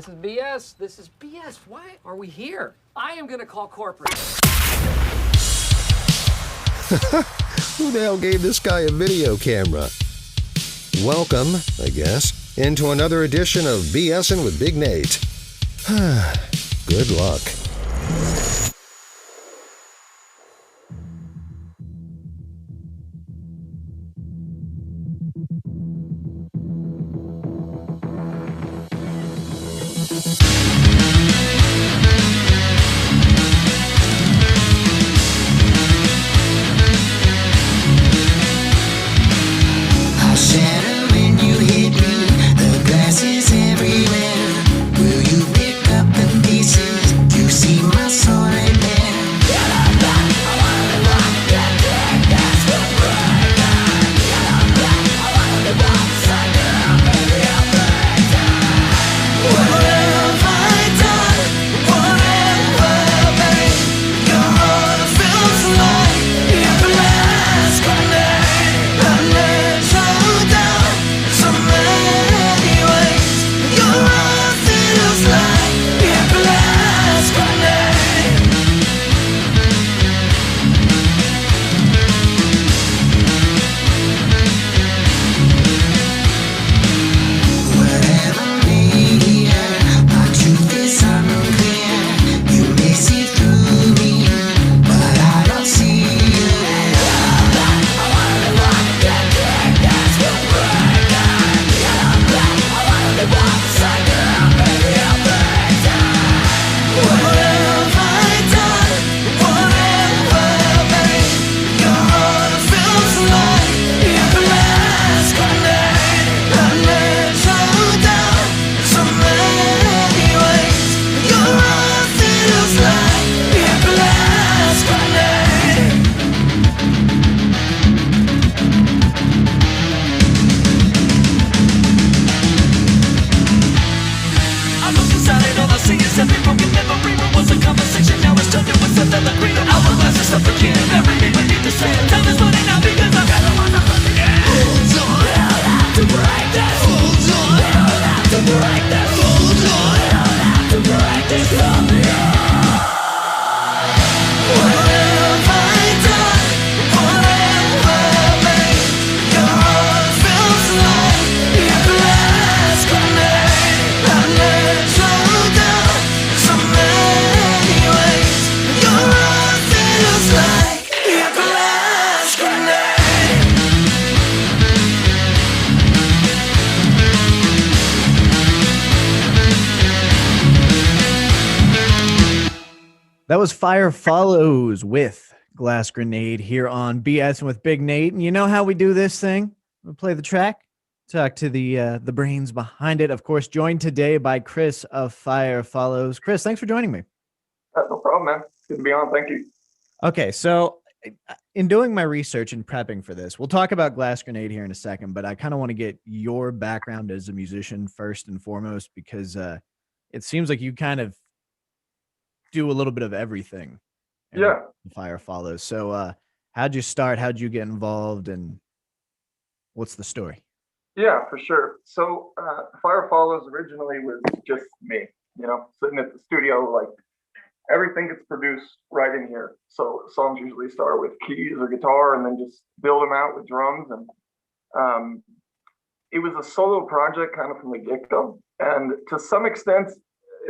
this is BS. This is BS. Why are we here? I am gonna call corporate. Who the hell gave this guy a video camera? Welcome, I guess, into another edition of BSing with Big Nate. Good luck. That was Fire Follows with Glass Grenade here on BSing with Big Nate. And you know how we do this thing? We play the track, talk to the brains behind it. Of course, joined today by Chris of Fire Follows. Chris, thanks for joining me. No problem, man. Good to be on. Thank you. Okay, so in doing my research and prepping for this, we'll talk about Glass Grenade here in a second, but I kind of want to get your background as a musician first and foremost, because it seems like you kind of do a little bit of everything. Yeah. Fire Follows. So how'd you start? How'd you get involved? And what's the story? Yeah, for sure. So Fire Follows originally was just me, sitting at the studio, like everything gets produced right in here. So songs usually start with keys or guitar and then just build them out with drums. And it was a solo project kind of from the get-go. And to some extent,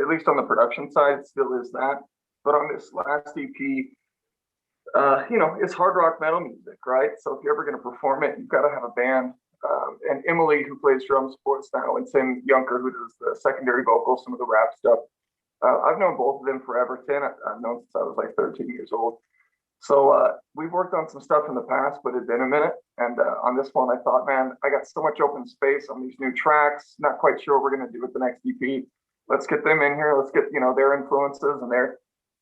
at least on the production side, it still is that. But on this last EP, it's hard rock metal music, right? So if you're ever going to perform it, you've got to have a band. And Emily, who plays drums, supports now, and Tim Junker, who does the secondary vocals, some of the rap stuff. I've known both of them forever. Tim, I've known since I was like 13 years old. So we've worked on some stuff in the past, but it's been a minute. And on this one, I thought, man, I got so much open space on these new tracks. Not quite sure what we're going to do with the next EP. Let's get them in here. Let's get, their influences and their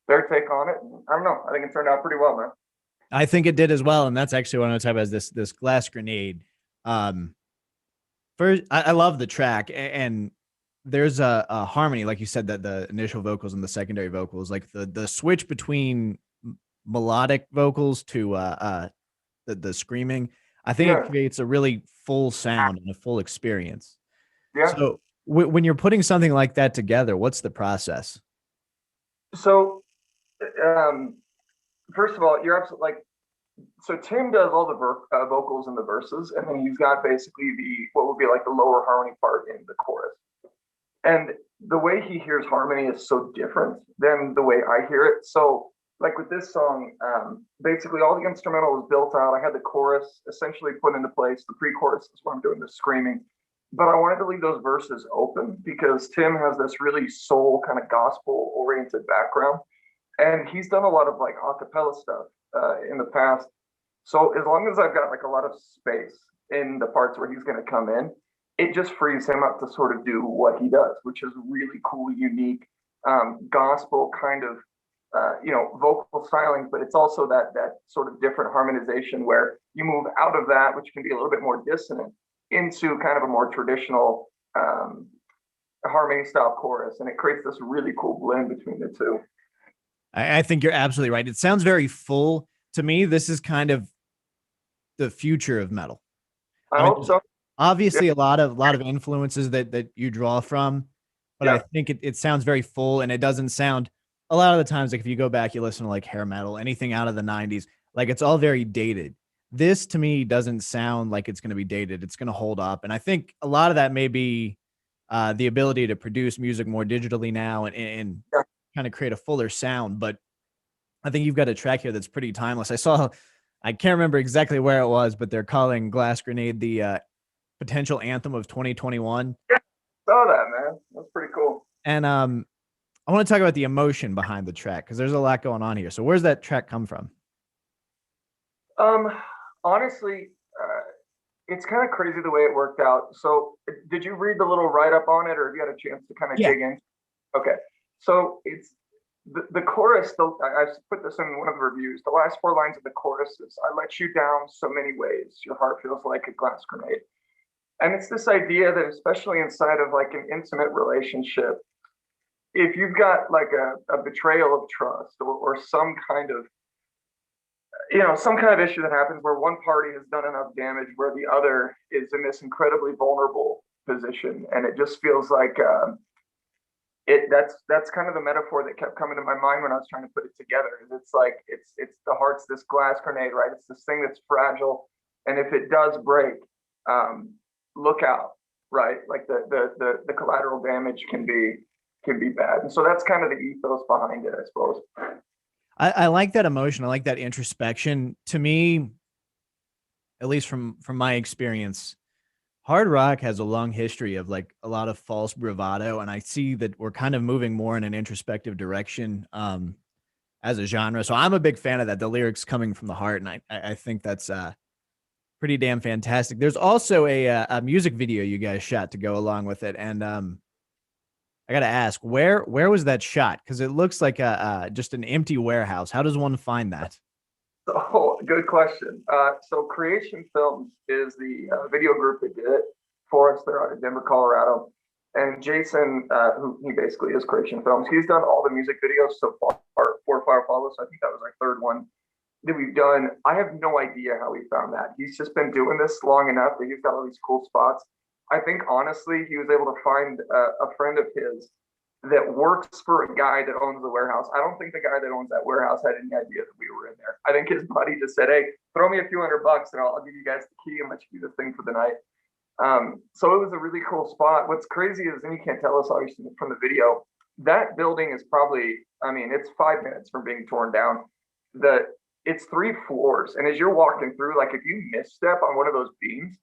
take on it. And I don't know. I think it turned out pretty well, man. I think it did as well. And that's actually what I want to talk about is this Glass Grenade. First, I love the track, and there's a harmony, like you said, that the initial vocals and the secondary vocals, like the switch between melodic vocals to the screaming. I think it creates a really full sound and a full experience. Yeah. So When you're putting something like that together, what's the process? So, um, first of all, you're absolutely like, so Tim does all the vocals and the verses, and then he's got basically what would be like the lower harmony part in the chorus. And the way he hears harmony is so different than the way I hear it. So, like with this song, basically all the instrumental was built out. I had the chorus essentially put into place. The pre-chorus is where I'm doing the screaming. But I wanted to leave those verses open because Tim has this really soul kind of gospel oriented background. And he's done a lot of like a cappella stuff in the past. So as long as I've got like a lot of space in the parts where he's going to come in, it just frees him up to sort of do what he does, which is really cool, unique gospel kind of vocal styling, but it's also that sort of different harmonization where you move out of that, which can be a little bit more dissonant, into kind of a more traditional harmony style chorus, and it creates this really cool blend between the two. I think you're absolutely right. It sounds very full to me. This is kind of the future of metal. I hope so. Obviously, a lot of influences that you draw from, but I think it sounds very full, and it doesn't sound. A lot of the times, like if you go back, you listen to like hair metal, anything out of the 90s, like it's all very dated. This to me doesn't sound like it's going to be dated. It's going to hold up. And I think a lot of that may be the ability to produce music more digitally now and kind of create a fuller sound. But I think you've got a track here that's pretty timeless. I can't remember exactly where it was, but they're calling Glass Grenade the potential anthem of 2021. Yeah, saw that, man. That's pretty cool. And I want to talk about the emotion behind the track because there's a lot going on here. So where's that track come from? Honestly, it's kind of crazy the way it worked out. So did you read the little write-up on it, or have you had a chance to kind of dig in? Okay. So it's the chorus, I put this in one of the reviews. The last 4 lines of the chorus is, "I let you down so many ways. Your heart feels like a glass grenade." And it's this idea that especially inside of like an intimate relationship, if you've got like a betrayal of trust or some kind of issue that happens where one party has done enough damage where the other is in this incredibly vulnerable position, and it just feels like that's kind of the metaphor that kept coming to my mind when I was trying to put it together. It's like it's the heart's this glass grenade, right? It's this thing that's fragile, and if it does break, look out, right? Like the collateral damage can be bad, and so that's kind of the ethos behind it, I suppose. I like that emotion. I like that introspection. To me, at least from my experience, hard rock has a long history of like a lot of false bravado, and I see that we're kind of moving more in an introspective direction as a genre. So I'm a big fan of that. The lyrics coming from the heart, and I think that's pretty damn fantastic. There's also a music video you guys shot to go along with it, and I gotta ask, where was that shot? Because it looks like just an empty warehouse. How does one find that? Oh, good question. So Creation Films is the video group that did it for us. They're out of Denver, Colorado. And Jason, who he basically is Creation Films, he's done all the music videos so far for Fire Follows. I think that was our 3rd one that we've done. I have no idea how he found that. He's just been doing this long enough that he's got all these cool spots. I think honestly, he was able to find a friend of his that works for a guy that owns the warehouse. I don't think the guy that owns that warehouse had any idea that we were in there. I think his buddy just said, "Hey, throw me a few $100 and I'll give you guys the key and let you do the thing for the night." So it was a really cool spot. What's crazy is, and you can't tell us obviously from the video, that building is probably, it's 5 minutes from being torn down. It's 3 floors, and as you're walking through, like if you misstep on one of those beams,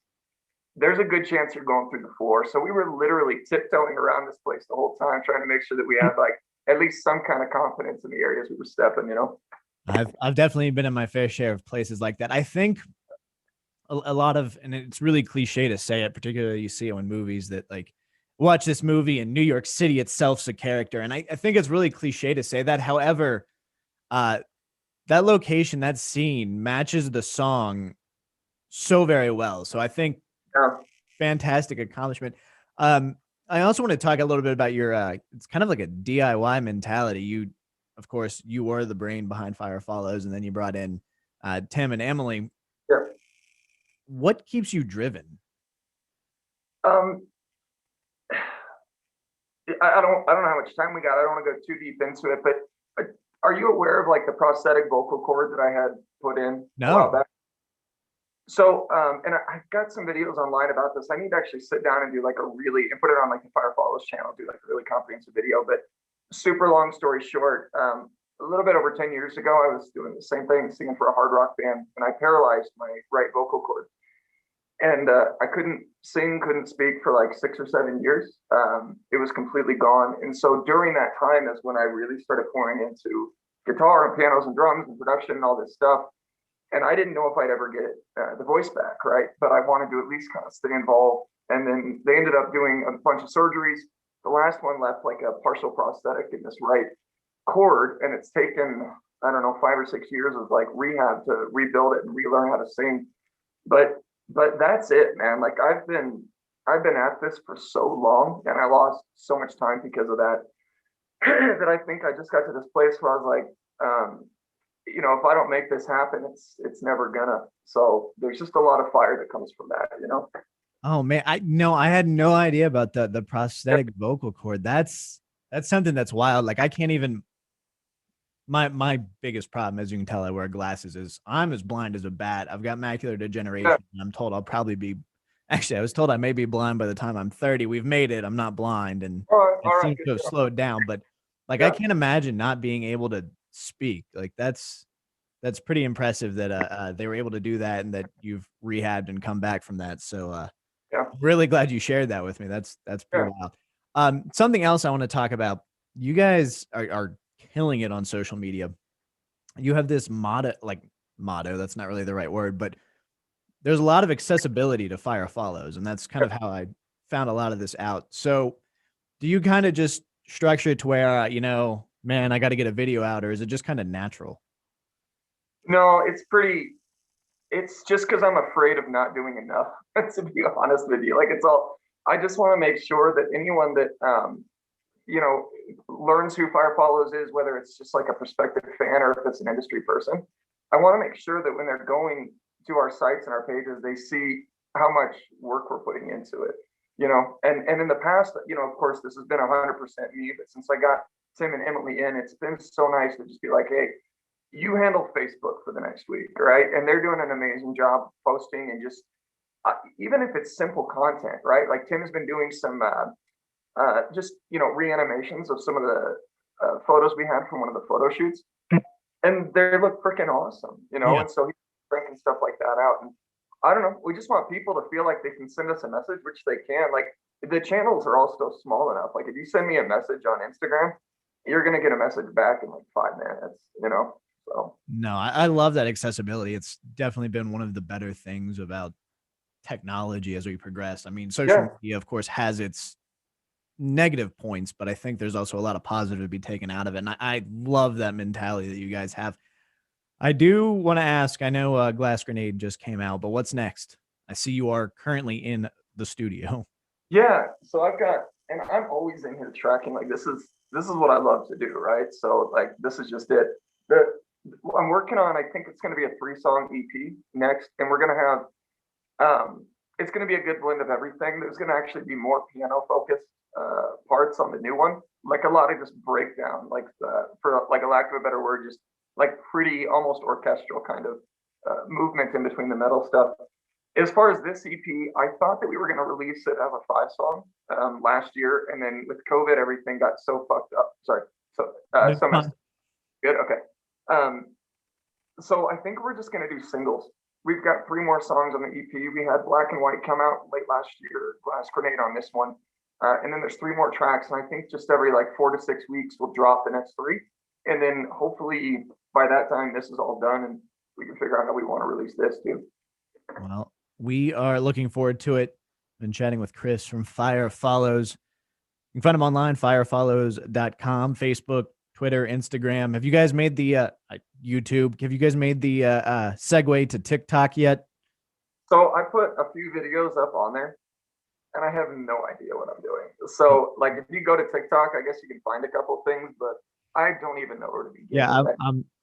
there's a good chance you're going through the floor. So we were literally tiptoeing around this place the whole time, trying to make sure that we had like at least some kind of confidence in the areas we were stepping, I've definitely been in my fair share of places like that. I think a lot of, and it's really cliche to say it, particularly you see it in movies, that like watch this movie and New York City itself's a character. And I think it's really cliche to say that. However, that location, that scene matches the song so very well. So I think fantastic accomplishment. I also want to talk a little bit about your, it's kind of like a DIY mentality. Of course, you were the brain behind Fire Follows, and then you brought in Tim and Emily. Yeah. What keeps you driven? I don't know how much time we got. I don't want to go too deep into it, but are you aware of like the prosthetic vocal cord that I had put in a while No. back? So, and I've got some videos online about this. I need to actually sit down and do like and put it on like the Fire Follows channel, do like a really comprehensive video. But super long story short, a little bit over 10 years ago, I was doing the same thing, singing for a hard rock band, and I paralyzed my right vocal cord. And I couldn't sing, couldn't speak for like 6 or 7 years. It was completely gone. And so during that time is when I really started pouring into guitar and pianos and drums and production and all this stuff. And I didn't know if I'd ever get the voice back, right? But I wanted to at least kind of stay involved. And then they ended up doing a bunch of surgeries. The last one left like a partial prosthetic in this right cord, and it's taken, I don't know, 5 or 6 years of like rehab to rebuild it and relearn how to sing. But that's it, man. Like I've been at this for so long, and I lost so much time because of that. That I think I just got to this place where I was like, if I don't make this happen, it's never gonna. So there's just a lot of fire that comes from that. Oh man, I had no idea about the prosthetic vocal cord. That's something that's wild. Like I can't even. My biggest problem, as you can tell, I wear glasses, is I'm as blind as a bat. I've got macular degeneration. And I'm told I'll probably be. Actually, I was told I may be blind by the time I'm 30. We've made it. I'm not blind, and it seems to have slowed down. But like, I can't imagine not being able to speak. Like that's pretty impressive that they were able to do that, and that you've rehabbed and come back from that. So really glad you shared that with me. That's pretty wild. Something else I want to talk about. You guys are killing it on social media. You have this motto. That's not really the right word, but there's a lot of accessibility to Fire Follows, and that's kind of how I found a lot of this out. So do you kind of just structure it to where, man, I got to get a video out, or is it just kind of natural? No, it's just because I'm afraid of not doing enough, to be honest with you. Like I just want to make sure that anyone that, learns who Fire Follows is, whether it's just like a prospective fan or if it's an industry person, I want to make sure that when they're going to our sites and our pages, they see how much work we're putting into it, and in the past, of course, this has been 100% me, but since I got Tim and Emily in, it's been so nice to just be like, hey, you handle Facebook for the next week, right? And they're doing an amazing job posting and just, even if it's simple content, right? Like Tim's been doing some, just, reanimations of some of the photos we had from one of the photo shoots, and they look freaking awesome, Yeah. and so he's breaking stuff like that out. And I don't know, we just want people to feel like they can send us a message, which they can. Like the channels are all still small enough. Like if you send me a message on Instagram, you're going to get a message back in like 5 minutes, So. No, I love that accessibility. It's definitely been one of the better things about technology as we progress. I mean, social media, of course, has its negative points, but I think there's also a lot of positive to be taken out of it. And I love that mentality that you guys have. I do want to ask, I know Glass Grenade just came out, but what's next? I see you are currently in the studio. Yeah, so and I'm always in here tracking, like this is what I love to do, right? So like, this is just it. I'm working on, I think it's going to be a 3-song EP next, and we're going to have, it's going to be a good blend of everything. There's going to actually be more piano focused parts on the new one, like a lot of just breakdown, like for like a lack of a better word, just like pretty almost orchestral kind of movement in between the metal stuff. As far as this EP, I thought that we were going to release it as a 5-song last year, and then with COVID, everything got so fucked up. Sorry, so much. Good, okay. So I think we're just going to do singles. We've got 3 more songs on the EP. We had Black and White come out late last year, Glass Grenade on this one. And then there's 3 more tracks. And I think just every like 4 to 6 weeks, we'll drop the next 3. And then hopefully by that time, this is all done and we can figure out how we want to release this too. Well, we are looking forward to it. Been chatting with Chris from Fire Follows. You can find him online, firefollows.com, Facebook, Twitter, Instagram. Have you guys made the YouTube? Have you guys made the segue to TikTok yet? So I put a few videos up on there, and I have no idea what I'm doing. So like, if you go to TikTok, I guess you can find a couple things, but I don't even know where to begin. Yeah,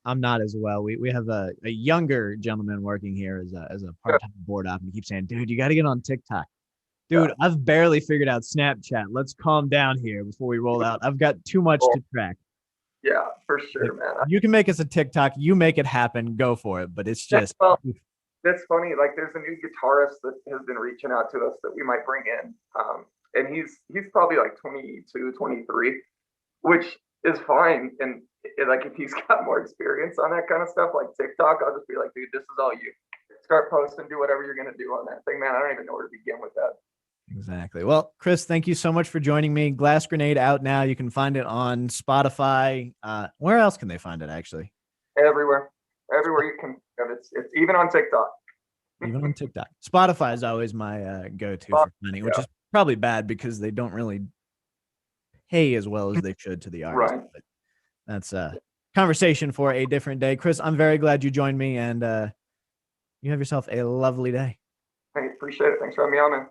I'm not as well. We have a younger gentleman working here as a part-time board op, and he keeps saying, "Dude, you got to get on TikTok." Dude, I've barely figured out Snapchat. Let's calm down here before we roll out. I've got too much to track. Yeah, for sure, man. You can make us a TikTok. You make it happen. Go for it. But it's just. Well, that's funny. Like, there's a new guitarist that has been reaching out to us that we might bring in. And he's probably like 22, 23, which is fine. And like, if he's got more experience on that kind of stuff, like TikTok, I'll just be like, dude, this is all you. Start posting, do whatever you're going to do on that thing, man. I don't even know where to begin with that. Exactly. Well, Chris, thank you so much for joining me. Glass Grenade out now. You can find it on Spotify. Where else can they find it, actually? Everywhere you can. It's even on TikTok. Even on TikTok. Spotify is always my go-to for finding, which is probably bad because they don't really pay as well as they should to the artist. Right. But that's a conversation for a different day. Chris, I'm very glad you joined me, and you have yourself a lovely day. Hey, appreciate it. Thanks for having me on, man.